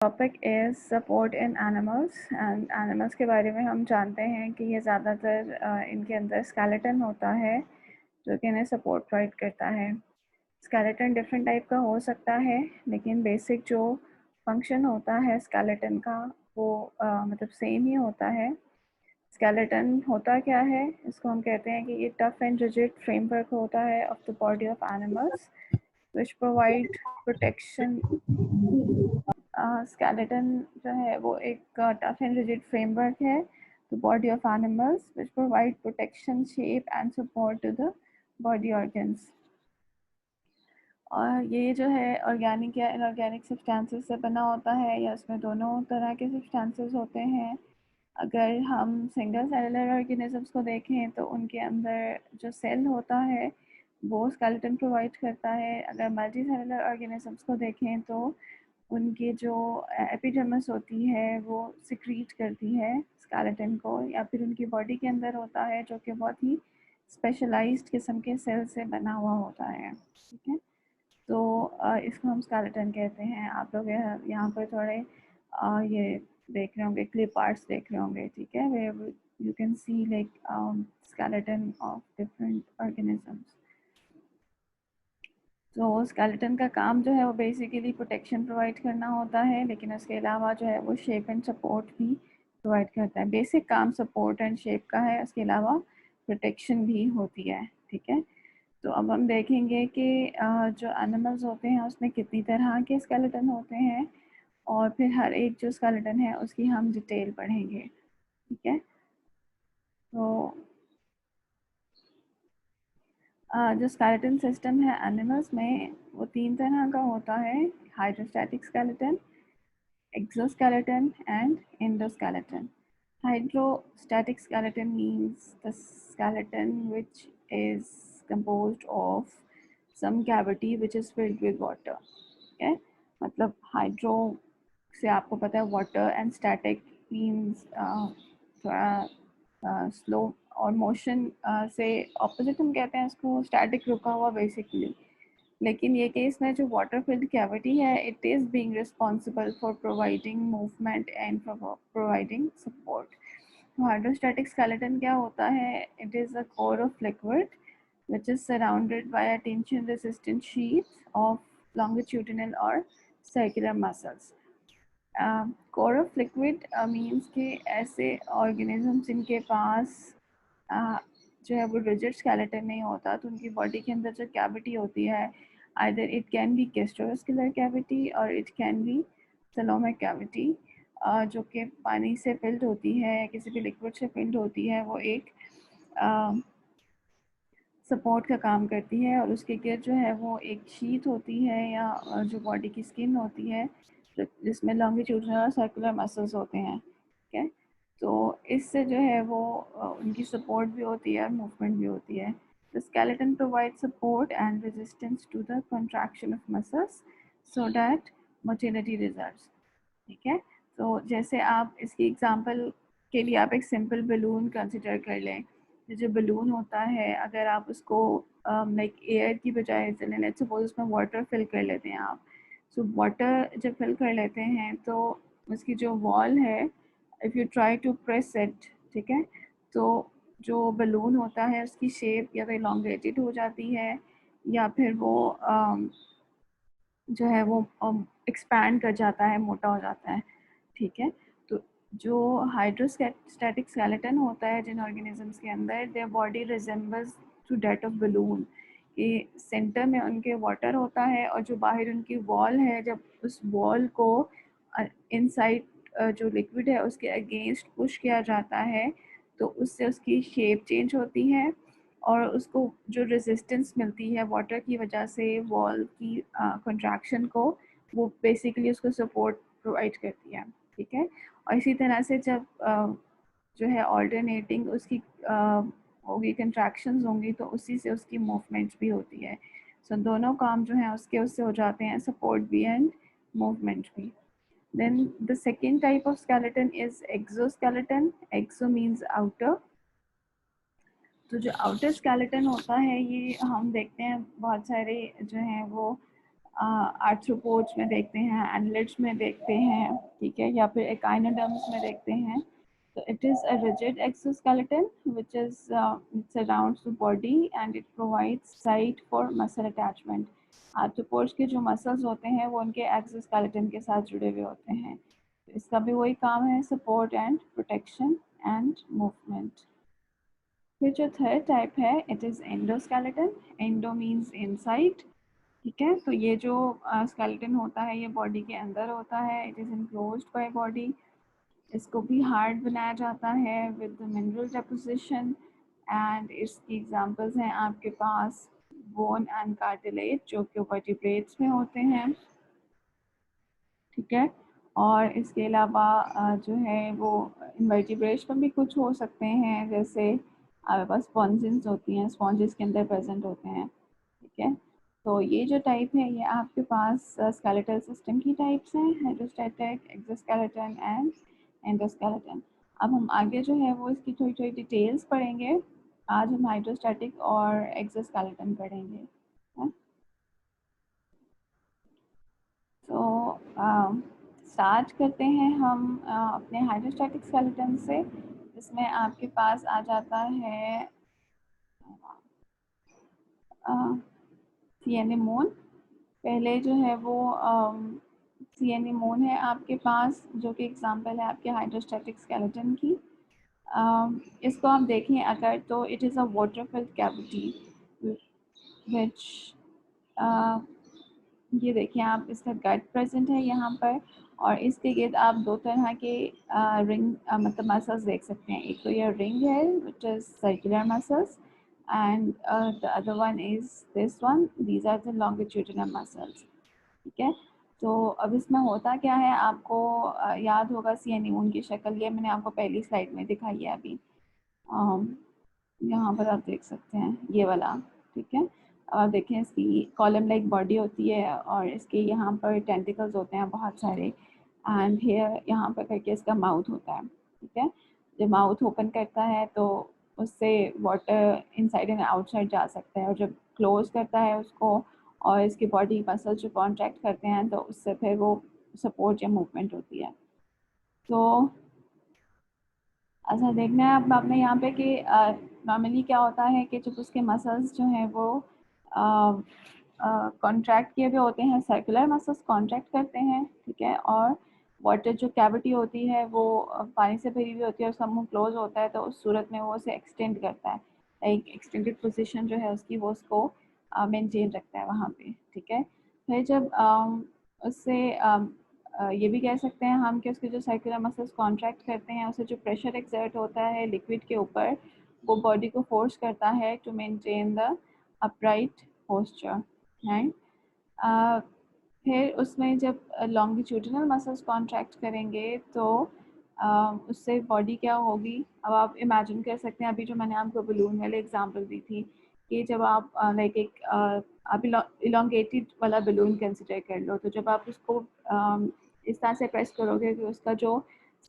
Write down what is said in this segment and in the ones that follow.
Topic is support in animals and animals के बारे में हम जानते हैं कि ये ज़्यादातर इनके अंदर स्केलेटन होता है जो कि इन्हें सपोर्ट प्रोवाइड करता है। स्केलेटन डिफरेंट टाइप का हो सकता है, लेकिन बेसिक जो फंक्शन होता है स्केलेटन का वो मतलब सेम ही होता है। स्केलेटन होता क्या है, इसको हम कहते हैं कि ये टफ एंड रिजिड फ्रेमवर्क होता है of the body of animals which provide protection. Skeleton जो है वो एक टफ एंड रिजिड फ्रेमवर्क है the body of animals which provide protection, shape and support to the body organs. और ये जो है ऑर्गेनिक या इनऑर्गेनिक सब्सटेंसेस से बना होता है या इसमें दोनों तरह के सब्सटेंसेस होते हैं। अगर हम सिंगल सेलुलर ऑर्गेनिजम्स को देखें तो उनके अंदर जो सेल होता है वो स्केलेटन प्रोवाइड करता है। अगर मल्टी सेलुलर ऑर्गेनिजम्स को देखें तो उनकी जो एपिडर्मिस होती है वो सिक्रीट करती है स्केलेटन को, या फिर उनकी बॉडी के अंदर होता है जो कि बहुत ही स्पेशलाइज्ड किस्म के सेल से बना हुआ होता है। ठीक है, तो इसको हम स्केलेटन कहते हैं। आप लोग यहाँ पर थोड़े ये देख रहे होंगे, क्लिप आर्ट्स देख रहे होंगे, ठीक है, way you can see like skeleton of different organisms. तो स्केलेटन का काम जो है वो बेसिकली प्रोटेक्शन प्रोवाइड करना होता है, लेकिन उसके अलावा जो है वो शेप एंड सपोर्ट भी प्रोवाइड करता है। बेसिक काम सपोर्ट एंड शेप का है, उसके अलावा प्रोटेक्शन भी होती है। ठीक है, तो अब हम देखेंगे कि जो एनिमल्स होते हैं उसमें कितनी तरह के स्केलेटन होते हैं और फिर हर एक जो स्केलेटन है उसकी हम डिटेल पढ़ेंगे। ठीक है, तो जो स्केलेटन सिस्टम है एनिमल्स में वो 3 तरह का होता है: hydrostatic skeleton, exoskeleton and endoskeleton. Hydrostatic skeleton means the skeleton which is composed of some cavity which is filled with water. Okay, मतलब हाइड्रो से आपको पता है वाटर, एंड स्टैटिक मीन्स थोड़ा स्लो, और मोशन से ऑपोजिट हम कहते हैं इसको स्टैटिक, रुका हुआ बेसिकली। लेकिन ये केस में जो वाटर फिल्ड कैविटी है it is being responsible for providing movement and providing support. Hydrostatic skeleton क्या होता है? It is a core of liquid which is surrounded by a tension resistant sheath of longitudinal or circular muscles. Core of liquid means कि ऐसे organisms जिनके पास जो है वो rigid skeleton नहीं होता, तो उनकी बॉडी के अंदर जो कैविटी होती है either it can be gastrovascular cavity और इट कैन बी सलोमिक कैविटी, जो कि पानी से फिल्ड होती है या किसी भी लिक्विड से फिल्ड होती है, वो एक सपोर्ट का काम करती है। और उसके गिर्द जो है वो एक शीट होती है या जो बॉडी की स्किन होती है जिसमें लॉन्गिट्यूडनल और सर्कुलर मसल्स होते हैं। ठीक है, तो इससे जो है वो उनकी सपोर्ट भी होती है और मूवमेंट भी होती है। The skeleton provide support and resistance to the contraction of muscles so that motility results. ठीक है, तो जैसे आप इसकी एग्जांपल के लिए आप एक सिंपल बलून कंसिडर कर लें। जो बलून होता है अगर आप उसको लाइक एयर की बजाय चलें, लेट्स सपोज उसमें वाटर फिल कर लेते हैं आप। सो वाटर जब फिल कर लेते हैं तो उसकी जो वॉल है, if you try to press it, ठीक है, तो जो बलून होता है उसकी शेप या तो इलोंगेटेड हो जाती है या फिर वो जो है वो एक्सपैंड कर जाता है, मोटा हो जाता है। ठीक है, तो जो हाइड्रोस्टैटिक स्केलेटन होता है जिन ऑर्गेनिजम्स के अंदर, their body resembles to that of balloon, कि सेंटर में उनके वाटर होता है और जो बाहर उनकी वॉल है, जब उस वॉल को इनसाइड जो लिक्विड है उसके अगेंस्ट पुश किया जाता है तो उससे उसकी शेप चेंज होती है और उसको जो रेजिस्टेंस मिलती है वाटर की वजह से वॉल की कंट्रैक्शन को, वो बेसिकली उसको सपोर्ट प्रोवाइड करती है। ठीक है, और इसी तरह से जब जो है ऑल्टरनेटिंग उसकी होगी, कंट्रैक्शंस होंगी, तो उसी से उसकी मूवमेंट भी होती है। सो दोनों काम जो हैं उससे हो जाते हैं, सपोर्ट भी एंड मूवमेंट भी। Then the second type of skeleton is exoskeleton. Exo means outer. तो जो आउटर स्केलेटन होता है ये हम देखते हैं बहुत सारे जो हैं वो आर्थ्रोपोड्स में देखते हैं, एनालिड्स में देखते हैं, ठीक है, या फिर एकाइनोडर्म्स में देखते हैं. So it is a rigid exoskeleton which is it surrounds the body and it provides site for muscle attachment. Arthropods के जो मसल्स होते हैं वो उनके एक्सोस्केलेटन के साथ जुड़े हुए होते हैं. तो इसका भी वही काम है, support and protection and movement. फिर जो थर्ड टाइप है it is endoskeleton. Endo means inside, ठीक है. तो ये जो स्केलेटन होता है ये बॉडी के अंदर होता है. It is enclosed by body. इसको भी हार्ड बनाया जाता है विद मिनरल डेपोजिशन एंड इसकी एग्जांपल्स हैं आपके पास बोन एंड कार्टिलेज जो कि वर्टिब्रेट्स में होते हैं, ठीक है. और इसके अलावा जो है वो इनवर्टिब्रेट्स में भी कुछ हो सकते हैं, जैसे आपके पास स्पॉन्जेस होती हैं, स्पॉन्जेस के अंदर प्रेजेंट होते हैं, ठीक है. तो ये जो टाइप है ये आपके पास स्केलेटल सिस्टम की टाइप्स हैं, हाइड्रोस्टैटिक, एक्सोस्केलेटन एंड एंडोस्केलेटन. अब हम आगे जो है वो इसकी थोड़ी थोड़ी डिटेल्स पढ़ेंगे. आज हम हाइड्रोस्टैटिक और एक्सोस्केलेटन पढ़ेंगे. तो स्टार्ट करते हैं हम अपने हाइड्रोस्टैटिक स्केलेटन से. इसमें आपके पास आ जाता है सी एन ए मोन. पहले जो है वो सी एन ए मोन है आपके पास जो कि एग्जांपल है आपके हाइड्रोस्टैटिक स्केलेटन की. इसको आप देखें अगर तो it is a water filled cavity which ये देखिए आप इसका गट प्रेजेंट है यहाँ पर और इसके गिर्द आप दो तरह के रिंग मतलब मसल्स देख सकते हैं. एक तो ये रिंग है which is circular muscles and the other one is this one. These are the longitudinal muscles, ठीक है. तो अब इसमें होता क्या है आपको याद होगा सीएनयून की शक्ल, ये मैंने आपको पहली स्लाइड में दिखाई है अभी. यहाँ पर आप देख सकते हैं ये वाला, ठीक है. और देखें इसकी कॉलम लाइक बॉडी होती है और इसके यहाँ पर टेंटिकल्स होते हैं बहुत सारे एंड हेयर यहाँ पर करके इसका माउथ होता है, ठीक है. जब माउथ ओपन करता है तो उससे वाटर इनसाइड एंड आउटसाइड जा सकता है और जब क्लोज करता है उसको और इसकी बॉडी मसल्स जो कॉन्ट्रैक्ट करते हैं तो उससे फिर वो सपोर्ट या मूवमेंट होती है. तो अच्छा देखना है अब आपने यहाँ पे कि नॉर्मली क्या होता है कि जब उसके मसल्स जो हैं वो कॉन्ट्रैक्ट किए हुए होते हैं, सर्कुलर मसल्स कॉन्ट्रैक्ट करते हैं, ठीक है. और वाटर जो कैविटी होती है वो पानी से भरी हुई होती है और उसका मुंह क्लोज होता है तो उस सूरत में वो उसे एक्सटेंड करता है. एक एक्सटेंडेड पोजीशन जो है उसकी वो उसको मेंटेन रखता है वहाँ पे, ठीक है. फिर जब उससे ये भी कह सकते हैं हम कि उसके जो सर्कुलर मसल्स कॉन्ट्रैक्ट करते हैं उससे जो प्रेशर एक्सर्ट होता है लिक्विड के ऊपर वो बॉडी को फोर्स करता है to maintain the upright posture, right. फिर उसमें जब लॉन्गिट्यूडिनल मसल्स कॉन्ट्रैक्ट करेंगे तो उससे बॉडी क्या होगी. अब आप इमेजिन कर सकते हैं अभी जो मैंने आपको बलून वाले एग्जांपल दी थी कि जब आप लाइक एक आप इलोंगेटेड वाला बलून कंसिडर कर लो तो जब आप उसको इस तरह से प्रेस करोगे कि उसका जो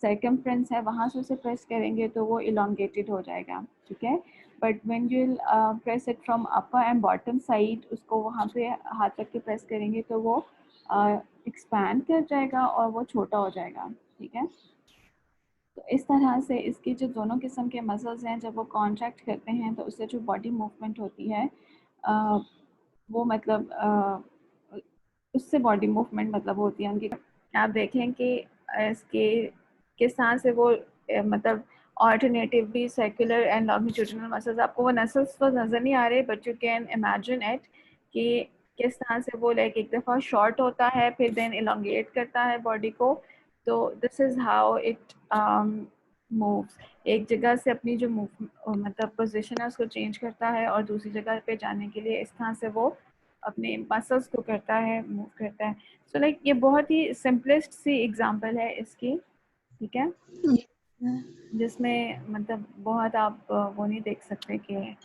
सर्कमफ्रेंस है वहाँ से उसे प्रेस करेंगे तो वो इलोंगेटेड हो जाएगा, ठीक है. But when you press it from upper and bottom side उसको वहाँ पे हाथ रख के प्रेस करेंगे तो वो एक्सपैंड कर जाएगा और वो छोटा हो जाएगा, ठीक है. तो इस तरह से इसकी जो दोनों किस्म के मसल्स हैं जब वो कॉन्ट्रैक्ट करते हैं तो उससे जो बॉडी मूवमेंट होती है वो मतलब उससे बॉडी मूवमेंट मतलब होती है उनकी. आप देखें कि इसके किस तरह से वो मतलब alternatively circular and longitudinal muscles, आपको वो मसल्स तो नज़र नहीं आ रहे but you can imagine it कि किस तरह से वो लाइक एक दफ़ा शॉर्ट होता है फिर देन इलोंगेट करता है बॉडी को. तो this is how it moves. एक जगह से अपनी जो मतलब पोजीशन है उसको चेंज करता है और दूसरी जगह पे जाने के लिए इस तरह से वो अपने मसल्स को करता है, मूव करता है. सो लाइक ये बहुत ही सिंपलेस्ट सी एग्जांपल है इसकी, ठीक है, जिसमें मतलब बहुत आप वो नहीं देख सकते कि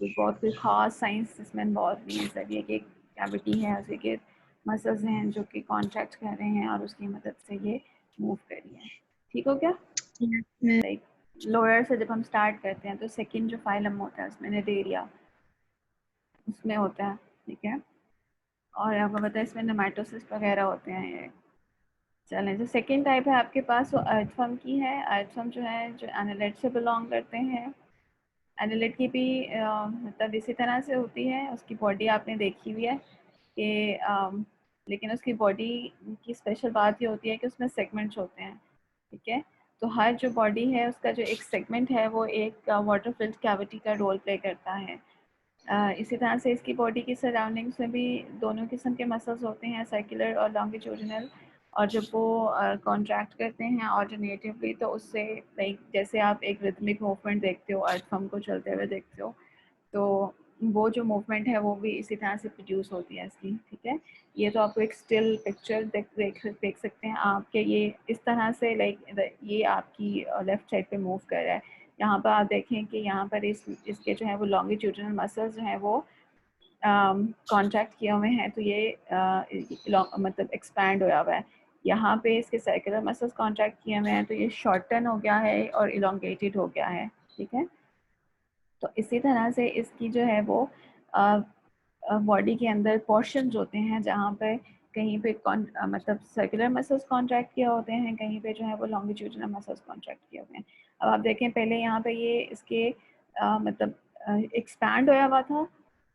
बहुत कोई खास साइंस इसमें इन्वॉल्व नहीं है. सब ये कि कैविटी है उसी के मसल्स हैं जो कि कॉन्ट्रैक्ट कर रहे हैं और उसकी मदद से ये मूव कर रही है. ठीक हो गया. लाइक लोअर से जब हम स्टार्ट करते हैं तो सेकंड जो फाइलम होता है उसमें नेडेरिया उसमें होता है, ठीक है. और आपको पता है इसमें नेमाटोसिस्ट वगैरह होते हैं ये। चलें, जो सेकेंड टाइप है आपके पास वो अर्थवर्म की है। अर्थवर्म जो है जो एनालिड से बिलोंग करते हैं। एनालिड की भी मतलब इसी तरह से होती है, उसकी बॉडी आपने देखी हुई है कि लेकिन उसकी बॉडी की स्पेशल बात ये होती है कि उसमें सेगमेंट्स होते हैं, ठीक है। तो हर जो बॉडी है उसका जो एक सेगमेंट है वो एक वाटर फिल्ड कैविटी का रोल प्ले करता है। इसी तरह से इसकी बॉडी की सराउंडिंग्स में भी दोनों किस्म के मसल्स होते हैं, सर्कुलर और लॉन्गिट्यूडिनल। और जब वो कॉन्ट्रैक्ट करते हैं ऑल्टरनेटिवली तो उससे लाइक जैसे आप एक रिदमिक मूवमेंट देखते हो, अर्थवर्म को चलते हुए देखते हो, तो वो जो मूवमेंट है वो भी इसी तरह से प्रोड्यूस होती है इसकी, ठीक है। ये तो आपको एक स्टिल पिक्चर देख सकते हैं आप कि ये इस तरह से लाइक ये आपकी लेफ्ट साइड पे मूव कर रहा है। यहाँ पर आप देखें कि यहाँ पर इसके जो है वो लॉन्गिट्यूडिनल मसल्स जो हैं वो कॉन्ट्रैक्ट किए हुए हैं, तो ये मतलब एक्सपैंड होया हुआ है। यहाँ पे इसके सर्कुलर मसल्स कॉन्ट्रैक्ट किए हुए हैं तो ये शॉर्टन हो गया है और इलोंगेटेड हो गया है, ठीक है। तो इसी तरह से इसकी जो है वो बॉडी के अंदर पोर्शंस होते हैं जहाँ पे कहीं पे मतलब सर्कुलर मसल्स कॉन्ट्रैक्ट किए होते हैं, कहीं पे जो है वो लॉन्गिट्यूडिनल मसल्स कॉन्ट्रैक्ट किए होते हैं। अब आप देखें पहले यहाँ पे ये इसके मतलब एक्सपैंड होया हुआ था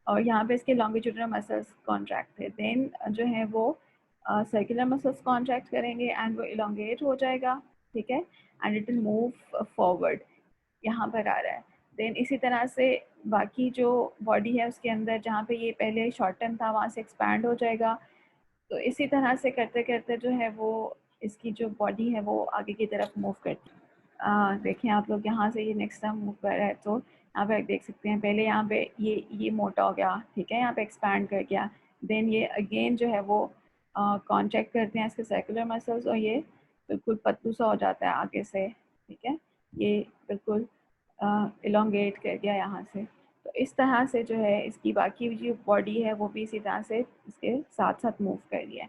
और यहाँ पे इसके लॉन्गिट्यूडिनल मसल्स कॉन्ट्रैक्ट थे। देन जो है वो सर्कुलर मसल्स कॉन्ट्रैक्ट करेंगे एंड वो इलोंगेट हो जाएगा, ठीक है, and it will move forward, यहाँ पर आ रहा है। देन इसी तरह से बाकी जो बॉडी है उसके अंदर जहाँ पे ये पहले शॉर्टन था वहाँ से एक्सपैंड हो जाएगा। तो इसी तरह से करते करते जो है वो इसकी जो बॉडी है वो आगे की तरफ मूव करती है। देखें आप लोग यहाँ से ये नेक्स्ट टाइम मूव कर रहा है तो यहाँ पे देख सकते हैं पहले यहाँ पे ये मोटा हो गया, ठीक है, यहाँ पे एक्सपैंड कर गया। देन ये अगेन जो है वो कॉन्ट्रैक्ट करते हैं इसके सर्कुलर मसल्स और ये बिल्कुल पतलू सा हो जाता है आगे से, ठीक है। ये बिल्कुल इलोंगेट कर दिया यहाँ से। तो इस तरह से जो है इसकी बाकी जो बॉडी है वो भी इसी तरह से इसके साथ साथ मूव कर रही है।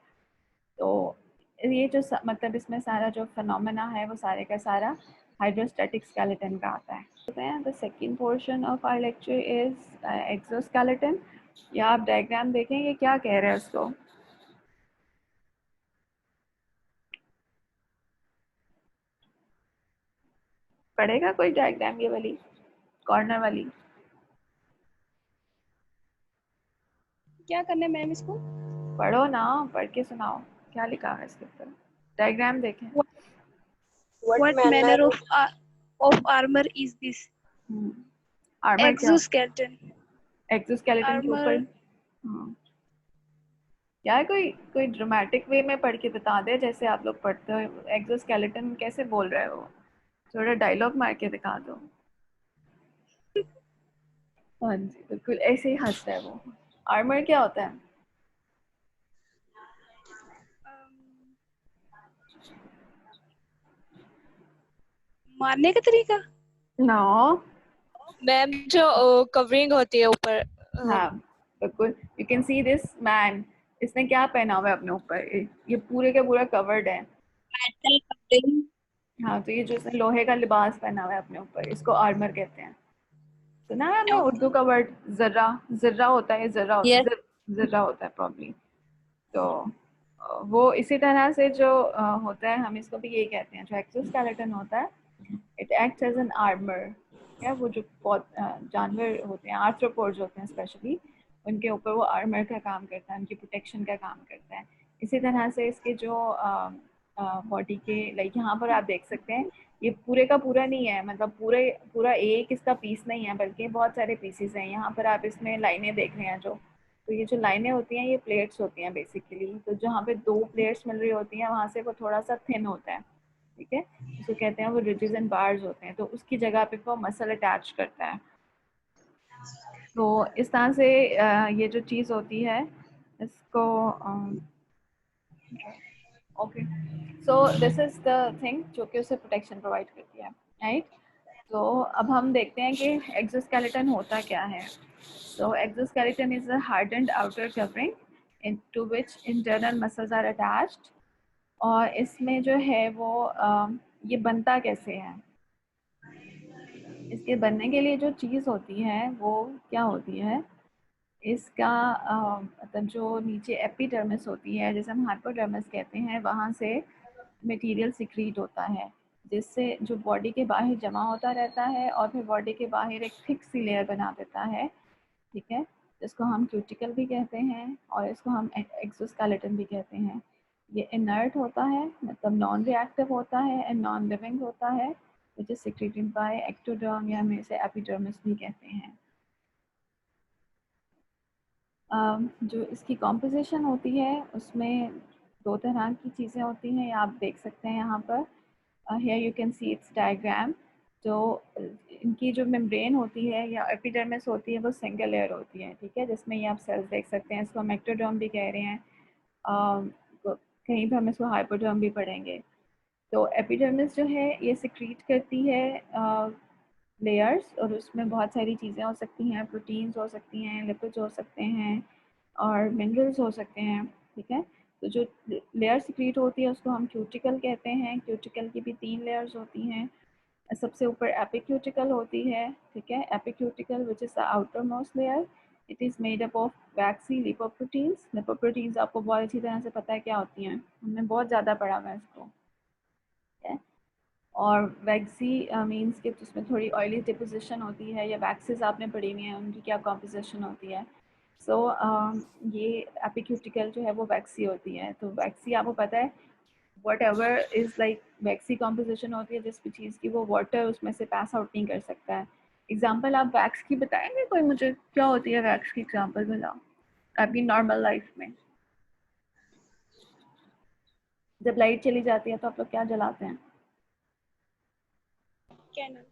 तो ये जो मतलब इसमें सारा जो फिनोमेना है वो सारे का सारा हाइड्रोस्टैटिक स्केलेटन का आता है। The second portion of our lecture is exoskeleton. या आप डायग्राम देखेंगे क्या कह रहे हैं उसको। पढ़ेगा कोई डायग्राम ये वाली कॉर्नर वाली? क्या करना है मैम इसको? पढ़ो ना, पढ़ के सुनाओ क्या लिखा है इसके ऊपर। डायग्राम देखें। What manner of armor is this? Armour क्या होता Exoskeleton. है? एक्सोस्केलेटन के ऊपर Armor. यार कोई कोई ड्रामेटिक वे में पढ़ के बता दे जैसे आप लोग पढ़ते हो। एक्सोस्केलेटन कैसे बोल रहे हो? थोड़ा डायलॉग मार के दिखा दो। हाँ जी बिल्कुल ऐसे ही हंसता है वो। आर्मर क्या होता है? मारने का तरीका। नो। मैम जो कवरिंग होती है ऊपर। हाँ बिल्कुल, you can see this man, इसने क्या पहना हुआ है अपने ऊपर, ये पूरे का पूरा कवर्ड है। Metal covering. हाँ तो ये जो इसने लोहे का लिबास पहना हुआ है अपने ऊपर इसको आर्मर कहते हैं। सुना है आपने उर्दू का वर्ड जर्रा? जर्रा होता है, यस। जर्रा होता है प्रॉब्ली। तो वो इसी तरह से जो होता है हम इसको भी यही कहते हैं। जो एक्सोस्केलेटन होता है it acts as an armour. क्या वो जो जानवर होते हैं आर्थ्रोपोड्स होते हैं स्पेशली, उनके ऊपर वो आर्मर का काम करता है, उनकी प्रोटेक्शन का काम करता है। इसी तरह से इसके जो बॉडी के लाइक यहाँ पर आप देख सकते हैं ये पूरे का पूरा नहीं है, मतलब पूरा एक इसका पीस नहीं है बल्कि बहुत सारे पीसेस हैं। यहाँ पर आप इसमें लाइनें देख रहे हैं जो, तो ये जो लाइनें होती हैं ये प्लेट्स होती हैं बेसिकली। तो जहाँ पे दो प्लेट्स मिल रही होती हैं वहाँ से वो थोड़ा सा थिन होता है, ठीक है, उसको कहते हैं वो रिजेस एंड बार्स होते हैं। तो उसकी जगह पे वो मसल अटैच करता है। तो इस तरह से ये जो चीज़ होती है इसको okay, so this is the thing जो कि उसे प्रोटेक्शन प्रोवाइड करती है, राइट। तो अब हम देखते हैं कि एक्सोस्केलेटन होता क्या है। So exoskeleton is a hardened outer covering into which internal muscles are attached। और इसमें जो है वो ये बनता कैसे है, इसके बनने के लिए जो चीज़ होती है वो क्या होती है, इसका मतलब जो नीचे एपिडर्मिस होती है, जैसे हम हाइपोडर्मिस कहते हैं, वहाँ से मटेरियल सिक्रीट होता है, जिससे जो बॉडी के बाहर जमा होता रहता है और फिर बॉडी के बाहर एक थिक सी लेयर बना देता है, ठीक है, जिसको हम क्यूटिकल भी कहते हैं और इसको हम एक्सोस्केलेटन भी कहते हैं। ये इनर्ट होता है, मतलब नॉन रिएक्टिव होता है एंड नॉन लिविंग होता है, which is secreted by ectoderm, या हम इसे एपिडर्मिस भी कहते हैं। जो इसकी कॉम्पोजिशन होती है उसमें दो तरह की चीज़ें होती हैं, आप देख सकते हैं यहाँ पर। Here you can see it's diagram. जो इनकी जो मेम्ब्रेन होती है या एपिडर्मिस होती है वो सिंगल लेयर होती है, ठीक है, जिसमें ये आप सेल्स देख सकते हैं। इसको हम एक्टोडर्म भी कह रहे हैं, कहीं पर हम इसको हाइपोडर्म भी पढ़ेंगे। तो एपिडर्मिस जो है ये सिक्रीट करती है लेयर्स, और उसमें बहुत सारी चीज़ें हो सकती हैं, प्रोटीन्स हो सकती हैं, लिपिड्स हो सकते हैं और मिनरल्स हो सकते हैं, ठीक है। तो जो लेयर सिक्रीट होती है उसको हम क्यूटिकल कहते हैं। क्यूटिकल की भी 3 लेयर्स होती हैं। सबसे ऊपर एपिक्यूटिकल होती है, ठीक है, epicuticle which is the outer most layer. It is made up of waxy lipoproteins. Lipoproteins आपको बहुत अच्छी तरह से पता है क्या होती हैं, हमने बहुत ज़्यादा पढ़ा हुआ है इसको, ठीक है। और वैक्सी मीन्स कि उसमें थोड़ी ऑयली डिपोजिशन होती है, या वैक्सीज आपने पढ़ी हुई हैं उनकी क्या कॉम्पोजिशन होती है। सो ये एपिक्यूटिकल जो है वो वैक्सी होती है। तो वैक्सी आपको पता है what ever is like vaccine composition होती है जिस भी चीज़ की, वो वाटर उसमें से पास आउट नहीं कर सकता है। एग्जाम्पल आप वैक्स की बताएंगे कोई मुझे, क्या होती है वैक्स की एग्जाम्पल बताओ आपकी नॉर्मल लाइफ में। जब लाइट चली जाती है तो आप लोग क्या जलाते हैं?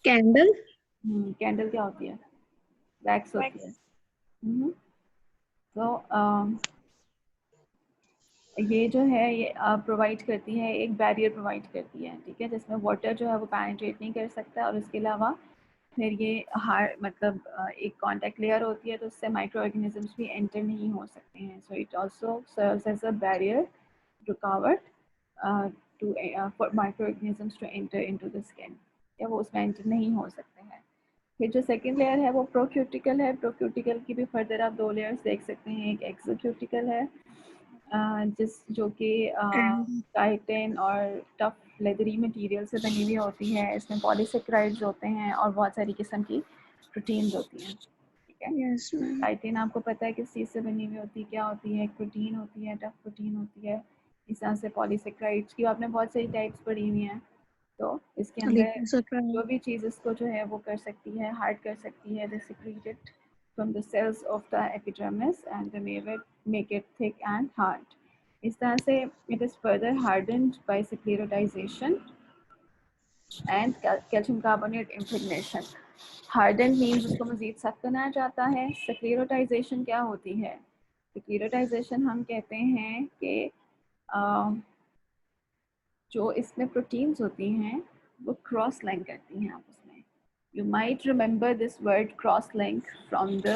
कैंडल। कैंडल क्या होती है? वैक्स होती है। तो ये जो है ये प्रोवाइड करती है, एक बैरियर प्रोवाइड करती है, ठीक है, जिसमें वाटर जो है वो पेनिट्रेट नहीं कर सकता। और उसके अलावा फिर ये मतलब एक कॉन्टैक्ट लेयर होती है, तो उससे माइक्रो ऑर्गेनिजम्स भी एंटर नहीं हो सकते हैं। So it also serves as a barrier रुकावट to for micro organisms to enter into the skin, या वो उसमें एंटर नहीं हो सकते हैं। फिर जो सेकेंड लेयर है वो प्रोक्यूटिकल है। प्रोक्यूटिकल की भी फर्दर आप 2 लेयर्स देख सकते हैं। एक एक्सोक्यूटिकल है जो कि काइटिन और टफ लेदरी मटेरियल से बनी हुई होती है। इसमें पॉलीसेक्राइड्स होते हैं और बहुत सारी किस्म की प्रोटीन्स होती हैं, ठीक है। Yes ma'am. काइटिन आपको पता है किस चीज़ से बनी हुई होती है, क्या होती है? एक प्रोटीन होती है, टफ प्रोटीन होती है। इस तरह से पॉलीसेक्राइड्स की आपने बहुत सारी टाइप्स पढ़ी हुई हैं। तो इसके अंदर जो भी चीज़ इसको जो है वो कर सकती है, हार्ड कर सकती है, दे secreted from the cells of the epidermis and they make it thick and hard. इस तरह से it is further hardened by sclerotization and calcium carbonate impregnation. Hardened means उसको मज़ीद सख्त बनाया जाता है। Sclerotization क्या होती है? Sclerotization हम कहते हैं कि जो इसमें प्रोटीन्स होती हैं वो क्रॉस लिंक करती हैं आपस में। You might remember this word cross link from the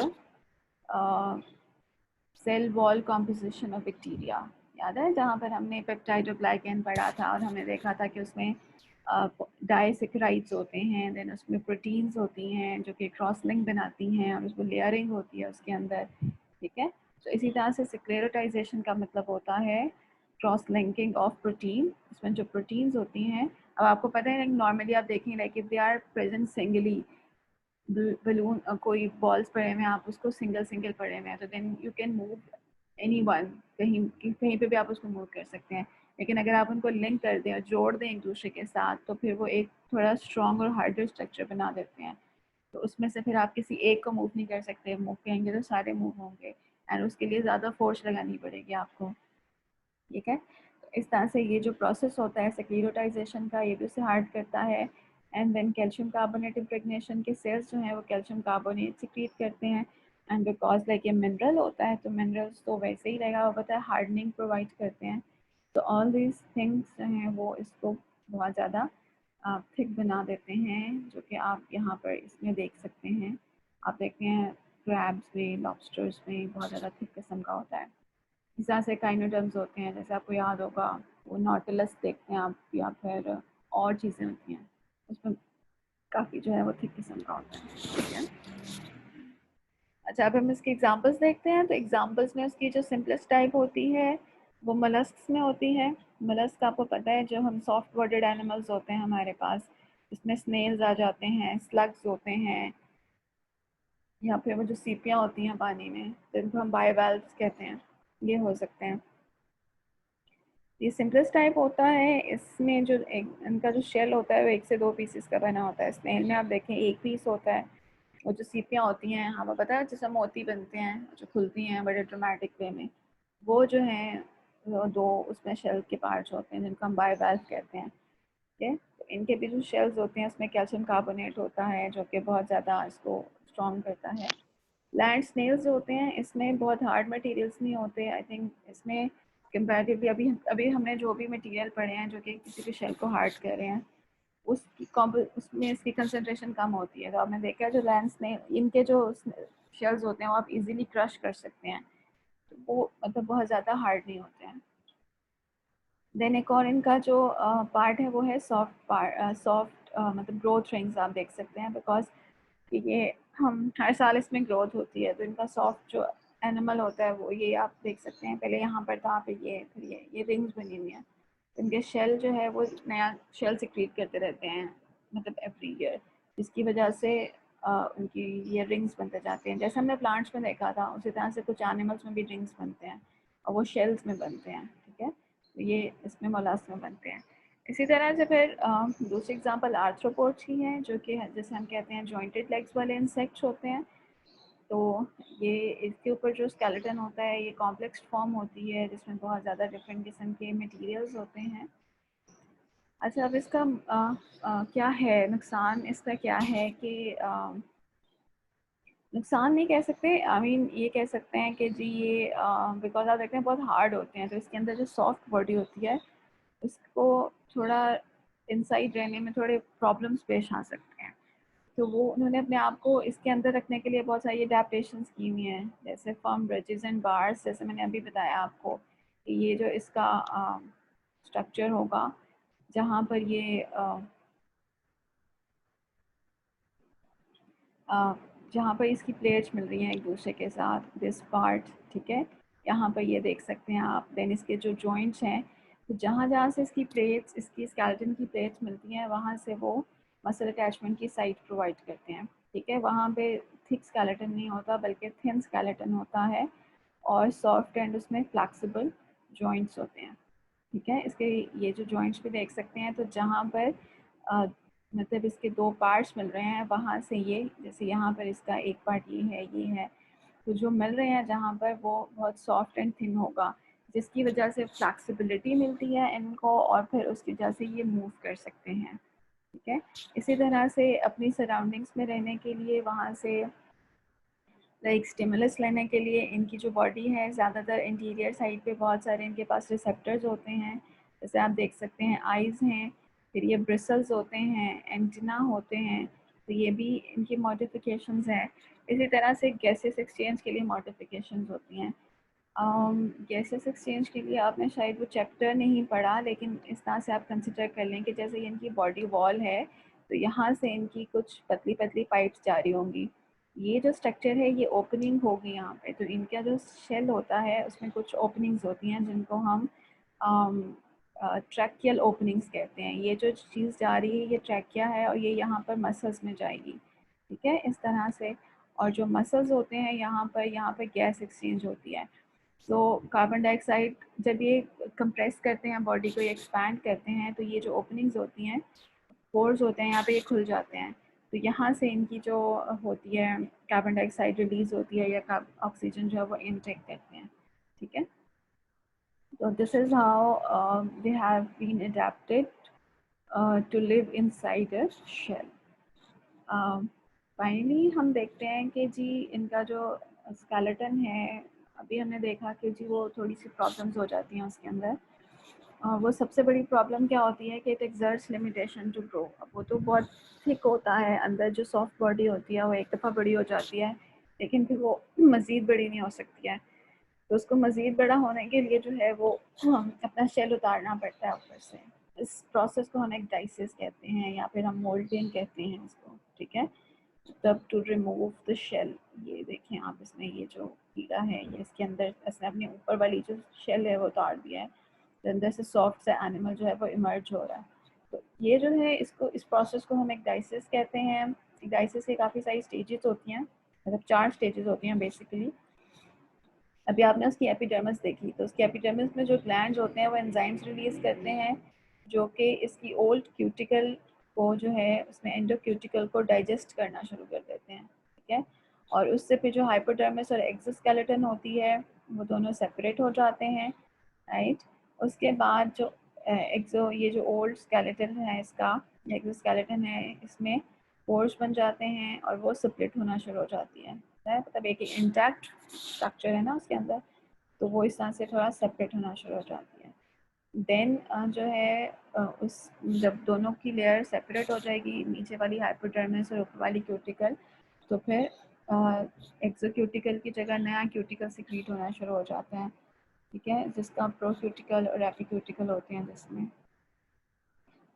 cell wall composition of bacteria. याद है जहाँ पर हमने पेप्टाइडोग्लाइकन पढ़ा था और हमने देखा था कि उसमें डाइसेक्राइड्स होते हैं, देन उसमें प्रोटीन्स होती हैं जो कि क्रॉस लिंक बनाती हैं और उसको लेयरिंग होती है उसके अंदर, ठीक है। तो इसी तरह से स्क्लेरोटाइजेशन का मतलब होता है क्रॉस लिंकिंग ऑफ प्रोटीन। इसमें जो प्रोटीन्स होती हैं, अब आपको पता है नॉर्मली आप देखें like if they are present singly, balloon कोई बॉल्स पड़े हुए हैं, आप उसको सिंगल सिंगल पड़े हुए हैं, तो then you can move any one, कहीं कहीं पे भी आप उसको मूव कर सकते हैं। लेकिन अगर आप उनको लिंक कर दें और जोड़ दें एक दूसरे के साथ, तो फिर वो एक थोड़ा स्ट्रॉन्ग और हार्डर स्ट्रक्चर बना देते हैं। तो उसमें से फिर आप किसी एक को मूव नहीं कर सकते, मूव करेंगे तो सारे मूव होंगे एंड उसके लिए ज़्यादा फोर्स लगानी पड़ेगी आपको, ठीक है। तो इस तरह से ये जो प्रोसेस होता है स्क्लेरोटाइजेशन का, ये भी उसे हार्ड करता है। And then calcium carbonate impregnation के सेल्स जो हैं वो कैल्शियम कार्बोनेट सिक्रीट करते हैं। एंड बिकॉज लाइक ये मिनरल होता है तो मिनरल्स तो वैसे ही लगा हुआ होता है, हार्डनिंग प्रोवाइड करते हैं। तो ऑल दीज थिंग्स जो हैं वो इसको बहुत ज़्यादा थिक बना देते हैं, जो कि आप यहाँ पर इसमें देख सकते हैं। आप देखते हैं क्रैब्स में, लॉबस्टर्स में बहुत ज़्यादा थिक किस्म का होता है। इस तरह से काइनोडर्म्स होते हैं, जैसे आपको याद होगा वो नॉटिलस देखते हैं आप, या फिर और चीज़ें होती हैं उसमें काफ़ी जो है वो थिक किस्म का होता है, ठीक है। अच्छा, अब हम इसके एग्जांपल्स देखते हैं। तो एग्जांपल्स में उसकी जो सिंपलेस्ट टाइप होती है वो mollusks में होती है। mollusk आपको पता है जो हम सॉफ्ट बॉडीड एनिमल्स होते हैं हमारे पास, इसमें स्नेल्स आ जाते हैं, स्लग्स होते हैं, या फिर वो जो सीपियाँ होती हैं पानी में जिनको हम बायोवाल्व्स कहते हैं, ये हो सकते हैं। ये सिंपलेस्ट टाइप होता है। इसमें जो इनका जो शेल होता है वो 1 से 2 पीसेस का बना होता है। स्नेल में आप देखें 1 पीस होता है। और जो सीपियाँ होती हैं, हमें पता है जैसे मोती बनते हैं जो खुलती हैं बड़े ड्रामेटिक वे में, वो जो हैं वो 2 उसमें शेल के पार्ट्स होते हैं जिनको हम बायोवाल्व कहते हैं। ठीक है, तो इनके भी जो शेल्स होते हैं उसमें कैल्शियम कार्बोनेट होता है जो कि बहुत ज़्यादा इसको स्ट्रॉन्ग करता है। लैंड स्नेल्स जो होते हैं इसमें बहुत हार्ड मटेरियल्स नहीं होते। आई थिंक इसमें कंपैरेटिवली अभी अभी हमने जो भी मटेरियल पढ़े हैं जो कि किसी भी शेल को हार्ड कर रहे हैं, उसमें इसकी कंसंट्रेशन कम होती है। तो आपने देखा है जो लैंड स्नेल इनके जो शेल्स होते हैं वो आप इजीली क्रश कर सकते हैं, तो वो मतलब बहुत ज़्यादा हार्ड नहीं होते हैं। देन एक और इनका जो पार्ट है वो है सॉफ्ट पार्ट, सॉफ्ट मतलब ग्रोथ रिंग्स आप देख सकते हैं, बिकॉज ये हम हर साल इसमें ग्रोथ होती है। तो इनका सॉफ्ट जो एनिमल होता है वो ये आप देख सकते हैं, पहले यहाँ पर था, फिर ये, फिर ये रिंग्स बनी हुई हैं। इनके शेल जो है वो नया शेल सिक्रीट करते रहते हैं मतलब एवरी ईयर, जिसकी वजह से उनकी ये रिंग्स बनते जाते हैं। जैसे हमने प्लांट्स में देखा था उसी तरह से कुछ एनिमल्स में भी रिंग्स बनते हैं और वो शेल्स में बनते हैं। ठीक है, तो ये इसमें मोलास्क में बनते हैं। इसी तरह से फिर दूसरी एग्जांपल आर्थ्रोपोड्स की है, जो कि जैसे हम कहते हैं जॉइंटेड लेग्स वाले इंसेक्ट्स होते हैं। तो ये इसके ऊपर जो स्केलेटन होता है ये कॉम्प्लेक्स फॉर्म होती है जिसमें बहुत ज़्यादा डिफरेंट किस्म के मटेरियल्स होते हैं। अच्छा, अब इसका क्या है नुकसान, इसका क्या है कि नुकसान नहीं कह सकते, आई मीन ये कह सकते हैं कि जी ये बिकॉज आप देखते हैं बहुत हार्ड होते हैं, तो इसके अंदर जो सॉफ्ट बॉडी होती है उसको थोड़ा इनसाइड रहने में थोड़े प्रॉब्लम्स पेश आ सकते हैं। तो वो उन्होंने अपने आप को इसके अंदर रखने के लिए बहुत सारी अडेप्टेशंस की हुई हैं, जैसे फर्म ब्रिजेस एंड बार्स, जैसे मैंने अभी बताया आपको कि ये जो इसका स्ट्रक्चर होगा जहाँ पर ये जहाँ पर इसकी प्लेट्स मिल रही हैं एक दूसरे के साथ, दिस पार्ट, ठीक है, यहाँ पर ये देख सकते हैं आप। देन इसके जो जॉइंट्स हैं, तो जहाँ जहाँ से इसकी प्लेट्स, इसकी स्केलेटन की प्लेट्स मिलती हैं वहाँ से वो मसल अटैचमेंट की साइट प्रोवाइड करते हैं। ठीक है, वहाँ पे थिक स्केलेटन नहीं होता बल्कि थिन स्केलेटन होता है और सॉफ्ट एंड उसमें फ्लेक्सिबल जॉइंट्स होते हैं। ठीक है, इसके ये जो जॉइंट्स भी देख सकते हैं, तो जहाँ पर मतलब इसके 2 पार्ट्स मिल रहे हैं वहाँ से ये, जैसे यहाँ पर इसका एक पार्ट ये है, तो जो मिल रहे हैं जहाँ पर वो बहुत सॉफ्ट एंड थिन होगा, जिसकी वजह से फ्लेक्सिबिलिटी मिलती है इनको और फिर उसकी वजह से ये मूव कर सकते हैं। ठीक है, इसी तरह से अपनी सराउंडिंग्स में रहने के लिए, वहाँ से लाइक स्टिमुलस लेने के लिए इनकी जो बॉडी है ज़्यादातर इंटीरियर साइड पे बहुत सारे इनके पास रिसेप्टर्स होते हैं। जैसे आप देख सकते हैं आइज़ हैं, फिर ये ब्रिसल्स होते हैं, एंटिना होते हैं, तो ये भी इनकी मॉडिफिकेशंस हैं। इसी तरह से गैसेस एक्सचेंज के लिए मॉडिफिकेशंस होती हैं। गैसेस एक्सचेंज के लिए आपने शायद वो चैप्टर नहीं पढ़ा, लेकिन इस तरह से आप कंसिडर कर लें कि जैसे इनकी बॉडी वॉल है तो यहाँ से इनकी कुछ पतली पतली पाइप्स जा रही होंगी। ये जो स्ट्रक्चर है ये ओपनिंग होगी यहाँ पे, तो इनका जो शेल होता है उसमें कुछ ओपनिंग्स होती हैं जिनको हम ट्रैकियल ओपनिंग्स कहते हैं। ये जो चीज़ जा रही है ये ट्रैकिया है और ये यहाँ पर मसल्स में जाएगी। ठीक है, इस तरह से। और जो मसल्स होते हैं यहाँ पर गैस एक्सचेंज होती है। तो कार्बन डाइऑक्साइड जब ये कंप्रेस करते हैं बॉडी को, ये एक्सपैंड करते हैं, तो ये जो ओपनिंग्स होती हैं, पोर्स होते हैं, यहाँ पे ये खुल जाते हैं। तो यहाँ से इनकी जो होती है कार्बन डाइऑक्साइड रिलीज होती है या ऑक्सीजन जो है वो इनटेक करते हैं। ठीक है, तो this is how they have been adapted to live inside a shell. Finally हम देखते हैं कि जी इनका जो स्केलेटन है, अभी हमने देखा कि जी वो थोड़ी सी प्रॉब्लम्स हो जाती हैं उसके अंदर। वो सबसे बड़ी प्रॉब्लम क्या होती है कि it exerts limitation to grow. अब वो तो बहुत थिक होता है, अंदर जो सॉफ्ट बॉडी होती है वो एक दफ़ा बड़ी हो जाती है, लेकिन फिर वो मज़ीद बड़ी नहीं हो सकती है। तो उसको मज़ीद बड़ा होने के लिए जो है वो अपना शेल उतारना पड़ता है ऊपर से। इस प्रोसेस को हम एक डाइसिस कहते हैं या फिर हम मोल्डिंग कहते हैं इसको। ठीक है, तब टू रिमूव द शेल, ये देखें आप, इसमें ये जो कीड़ा है ये इसके अंदर इसने अपने ऊपर वाली जो शेल है वो उतार दिया है, तो अंदर से सॉफ्ट सा एनिमल जो है वो इमर्ज हो रहा है। तो ये जो है इसको, इस प्रोसेस को हम एक्डाइसिस कहते हैं। एक्डाइसिस की काफ़ी सारी स्टेजेस होती हैं, मतलब 4 स्टेजेस होती हैं बेसिकली। अभी आपने उसकी एपिडर्मिस देखी, तो उसकी एपिडर्मिस में जो ग्लैंड्स होते हैं वो एंजाइम्स रिलीज करते हैं जो कि इसकी ओल्ड क्यूटिकल को जो है उसमें एंडोक्यूटिकल को डाइजेस्ट करना शुरू कर देते हैं, ठीक है। और उससे फिर जो हाइपोडर्मिस और एक्सोस्केलेटन होती है वो दोनों सेपरेट हो जाते हैं, राइट। उसके बाद जो ये जो ओल्ड स्केलेटन है इसका, एक्सोस्केलेटन है, इसमें पोर्स बन जाते हैं और वो स्प्लिट होना शुरू हो जाती है, मतलब एक इंटैक्ट स्ट्रक्चर है ना उसके अंदर, तो वो इस तरह से थोड़ा सेपरेट होना शुरू हो जाती है। देन जो है उस जब दोनों की लेयर सेपरेट हो जाएगी, नीचे वाली हाइपोडर्मिस और ऊपर वाली क्यूटिकल, तो फिर एक्सोक्यूटिकल की जगह नया क्यूटिकल सिक्रीट होना शुरू हो जाता है, ठीक है, जिसका प्रोक्यूटिकल और एपिक्यूटिकल होते हैं जिसमें।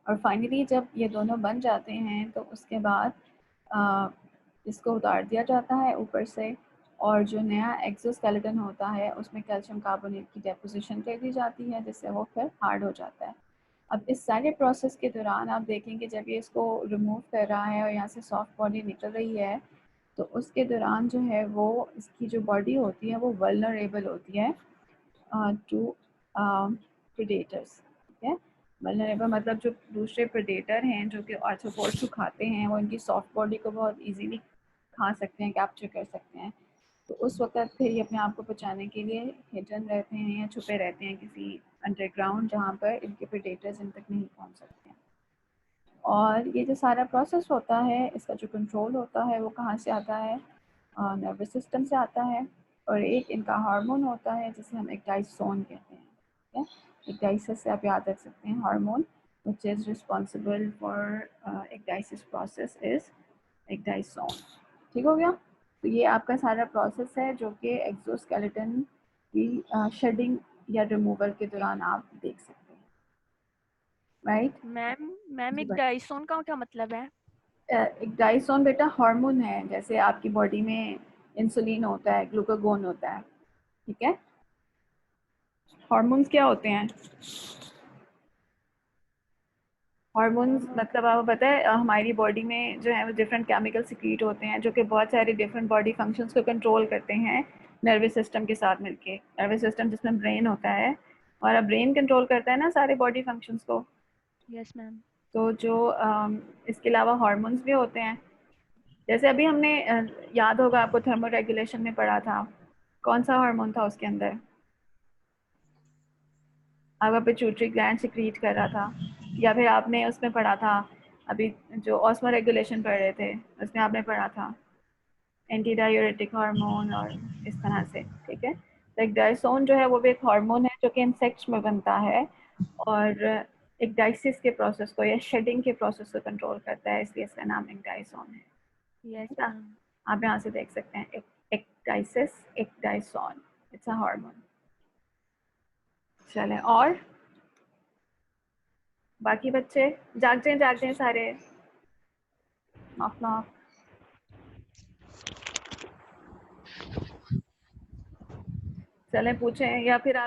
और फाइनली जब ये दोनों बन जाते हैं तो उसके बाद इसको उतार दिया जाता है ऊपर से, और जो नया एक्सोस्केलेटन होता है उसमें कैल्शियम कार्बोनेट की डेपोजिशन कर दी जाती है, जिससे वो फिर हार्ड हो जाता है। अब इस सारे प्रोसेस के दौरान आप देखेंगे जब ये इसको रिमूव कर रहा है और यहाँ से सॉफ्ट बॉडी निकल रही है, तो उसके दौरान जो है वो इसकी जो बॉडी होती है वो वल्नरेबल होती है टू प्रेडेटर्स, ठीक है। वल्नरेबल मतलब जो दूसरे प्रेडेटर हैं जो कि आर्थ्रोपोड्स को खाते हैं, वो इनकी सॉफ्ट बॉडी को बहुत इजीली खा सकते हैं, कैप्चर कर सकते हैं। तो उस वक्त फिर ये अपने आप को बचाने के लिए हिडन रहते हैं या छुपे रहते हैं किसी अंडरग्राउंड, जहाँ पर इनके प्रेडेटर्स इन तक नहीं पहुँच सकते हैं। और ये जो सारा प्रोसेस होता है, इसका जो कंट्रोल होता है वो कहाँ से आता है, नर्वस सिस्टम से आता है। और एक इनका हार्मोन होता है जिसे हम एक्टाइसोन कहते हैं, ठीक है। एक्टाइसिस से आप याद रख सकते हैं, hormone which is responsible for ecdysis process is ecdysone, ठीक हो गया। तो ये आपका सारा प्रोसेस है जो कि एक्सोस्केलेटन की शेडिंग या रिमूवल के दौरान आप देख सकते हैं, राइट। मैम मैम जी एक बट डाइसोन का क्या मतलब है? एक डाइसोन बेटा हार्मोन है, जैसे आपकी बॉडी में इंसुलिन होता है, ग्लूकागोन होता है, ठीक है। हार्मोन्स क्या होते हैं? हार्मोन्स मैम मतलब आपको पता है हमारी बॉडी में जो है वो डिफरेंट केमिकल सिक्रीट होते हैं जो कि बहुत सारे डिफरेंट बॉडी फंक्शंस को कंट्रोल करते हैं नर्वस सिस्टम के साथ मिलके। नर्वस सिस्टम जिसमें ब्रेन होता है, और अब ब्रेन कंट्रोल करता है ना सारे बॉडी फंक्शंस को। Yes ma'am. तो जो इसके अलावा हार्मोन्स भी होते हैं, जैसे अभी हमने याद होगा आपको थर्मो रेगुलेशन में पढ़ा था, कौन सा हार्मोन था उसके अंदर? आपका पिट्यूटरी ग्लैंड सिक्रीट कर रहा था, या फिर आपने उसमें पढ़ा था अभी जो ऑस्मो रेगुलेशन पढ़ रहे थे उसमें आपने पढ़ा था एंटी डायूरेटिक हार्मोन और इस तरह से, ठीक है। तो एक डायसोन जो है वो भी एक हार्मोन है जो कि इंसेक्ट्स में बनता है, और एक डाइसिस के प्रोसेस को या शेडिंग के प्रोसेस को कंट्रोल करता है, इसलिए इसका नाम एक डायसोन है, यस ठीक है। मैम। आप यहाँ से देख सकते हैं एक डाइसिस, एक डायसोन, इट्स अ हार्मोन। चलें, और बाकी बच्चे जाग जाए सारे, नॉक नॉक। चलें पूछें या फिर आप